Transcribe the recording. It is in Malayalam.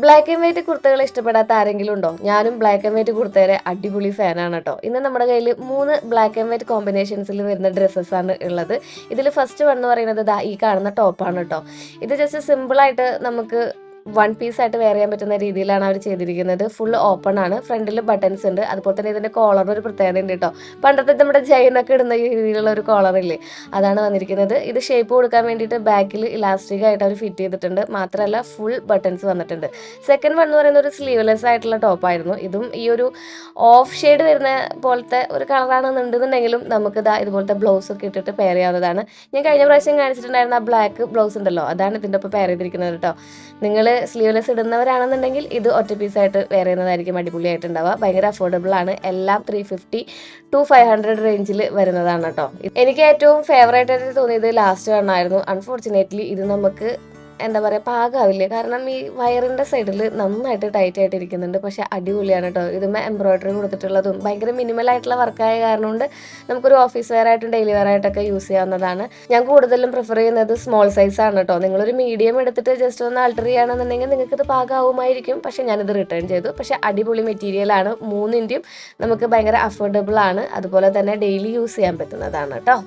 ബ്ലാക്ക് ആൻഡ് വൈറ്റ് കുർത്തകൾ ഇഷ്ടപ്പെടാത്ത ആരെങ്കിലും ഉണ്ടോ? ഞാനും ബ്ലാക്ക് ആൻഡ് വൈറ്റ് കുർത്തയുടെ അടിപൊളി ഫാനാണ് കേട്ടോ. ഇന്ന് നമ്മുടെ കയ്യിൽ 3 ബ്ലാക്ക് ആൻഡ് വൈറ്റ് കോമ്പിനേഷൻസിൽ വരുന്ന ഡ്രസ്സസ് ആണ് ഉള്ളത്. ഇതിൽ ഫസ്റ്റ് വൺ എന്ന് പറയുന്നത് ദാ ഈ കാണുന്ന ടോപ്പാണ് കേട്ടോ. ഇത് ജസ്റ്റ് സിമ്പിളായിട്ട് നമുക്ക് വൺ പീസ് ആയിട്ട് വെയർ ചെയ്യാൻ പറ്റുന്ന രീതിയിലാണ് അവർ ചെയ്തിരിക്കുന്നത്. ഫുൾ ഓപ്പൺ ആണ്, ഫ്രണ്ടിൽ ബട്ടൺസ് ഉണ്ട്, അതുപോലെ തന്നെ ഇതിന്റെ കോളറിന് ഒരു പ്രത്യേകത ഉണ്ട് കേട്ടോ. പണ്ടത്തെ നമ്മുടെ ജൈനൊക്കെ ഇടുന്ന ഈ രീതിയിലുള്ള ഒരു കോളർ ഇല്ലേ, അതാണ് വന്നിരിക്കുന്നത്. ഇത് ഷേപ്പ് കൊടുക്കാൻ വേണ്ടിയിട്ട് ബാക്കിൽ ഇലാസ്റ്റിക് ആയിട്ട് അവർ ഫിറ്റ് ചെയ്തിട്ടുണ്ട്. മാത്രമല്ല ഫുൾ ബട്ടൺസ് വന്നിട്ടുണ്ട്. സെക്കൻഡ് വൺ എന്ന് പറയുന്ന ഒരു സ്ലീവ്ലെസ് ആയിട്ടുള്ള ടോപ്പായിരുന്നു. ഇതും ഈ ഒരു ഓഫ് ഷെയ്ഡ് വരുന്ന പോലത്തെ ഒരു കളറാണെന്നുണ്ടെന്നുണ്ടെങ്കിലും നമുക്ക് ഇതാ ഇതുപോലത്തെ ബ്ലൗസ് ഒക്കെ ഇട്ടിട്ട് പെയർ ചെയ്യാവുന്നതാണ്. ഞാൻ കഴിഞ്ഞ പ്രാവശ്യം കാണിച്ചിട്ടുണ്ടായിരുന്ന ആ ബ്ലാക്ക് ബ്ലൗസ് ഉണ്ടല്ലോ, അതാണ് ഇതിൻ്റെ ഒപ്പം പെയർ ചെയ്തിരിക്കുന്നത് കേട്ടോ. നിങ്ങൾ സ്ലീവ്ലെസ് ഇടുന്നവരാണെന്നുണ്ടെങ്കിൽ ഇത് ഒറ്റ പീസായിട്ട് വെയർ ചെയ്യുന്നതായിരിക്കും അടിപൊളിയായിട്ടുണ്ടാവുക. ഭയങ്കര അഫോർഡബിൾ ആണ്. എല്ലാം 350 to 500 റേഞ്ചിൽ വരുന്നതാണ് കേട്ടോ. എനിക്ക് ഏറ്റവും ഫേവറേറ്റ് ആയിട്ട് തോന്നിയത് ലാസ്റ്റ് വണ്ണായിരുന്നു. അൺഫോർച്ചുനേറ്റ്ലി ഇത് നമുക്ക് എന്താ പറയുക പാകാവില്ല. കാരണം ഈ വയറിൻ്റെ സൈഡിൽ നന്നായിട്ട് ടൈറ്റ് ആയിട്ട് ഇരിക്കുന്നുണ്ട്. പക്ഷെ അടിപൊളിയാണ് കേട്ടോ. ഇതുമ്മേ എംബ്രോയിഡറി കൊടുത്തിട്ടുള്ളതും ഭയങ്കര മിനിമൽ ആയിട്ടുള്ള വർക്കായ കാരണം കൊണ്ട് നമുക്കൊരു ഓഫീസ് വെയർ ആയിട്ടും ഡെയിലി വെയർ ആയിട്ടൊക്കെ യൂസ് ചെയ്യാവുന്നതാണ്. ഞാൻ കൂടുതലും പ്രിഫർ ചെയ്യുന്നത് സ്മോൾ സൈസ് ആണ് കേട്ടോ. നിങ്ങളൊരു മീഡിയം എടുത്തിട്ട് ജസ്റ്റ് ഒന്ന് ആൾട്ടർ ചെയ്യുകയാണെന്നുണ്ടെങ്കിൽ നിങ്ങൾക്ക് ഇത് പാകാവുമായിരിക്കും. പക്ഷെ ഞാനിത് റിട്ടേൺ ചെയ്തു. പക്ഷെ അടിപൊളി മെറ്റീരിയലാണ്. 3ൻ്റെയും നമുക്ക് ഭയങ്കര അഫോർഡബിൾ ആണ്. അതുപോലെ തന്നെ ഡെയിലി യൂസ് ചെയ്യാൻ പറ്റുന്നതാണ് കേട്ടോ.